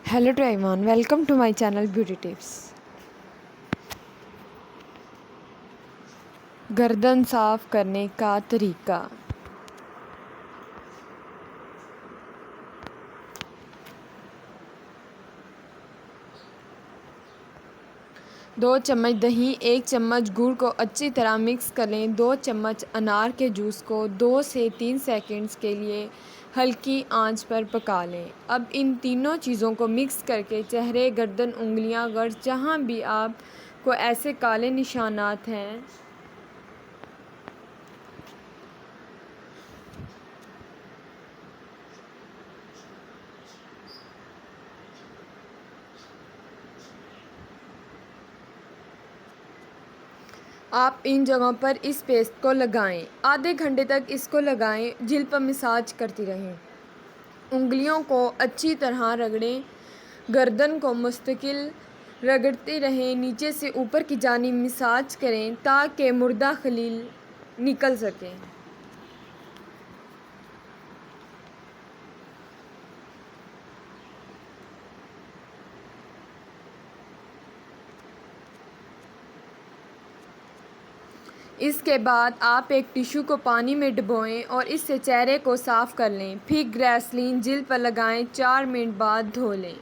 Hello to everyone, welcome to my channel Beauty Tips। गर्दन साफ करने का तरीका। दो चम्मच दही, 1 चम्मच गुड़ को अच्छी तरह मिक्स कर लें। 2 चम्मच अनार के जूस को 2 से 3 सेकंड्स के लिए हल्की आंच पर पका लें। अब इन तीनों चीज़ों को मिक्स करके चेहरे, गर्दन, उंगलियां, गर्दन जहां भी आपको ऐसे काले निशानात हैं आप इन जगहों पर इस पेस्ट को लगाएं। आधे घंटे तक इसको लगाएं। जिल पर मसाज करती रहें। उंगलियों को अच्छी तरह रगड़ें। गर्दन को मुस्तकिल रगड़ते रहें। नीचे से ऊपर की जानिब मसाज करें ताकि मुर्दा खलील निकल सकें। इसके बाद आप एक टिश्यू को पानी में डुबोएं और इससे चेहरे को साफ़ कर लें। फिर ग्लिसरीन जिल्द पर लगाएं। 4 मिनट बाद धो लें।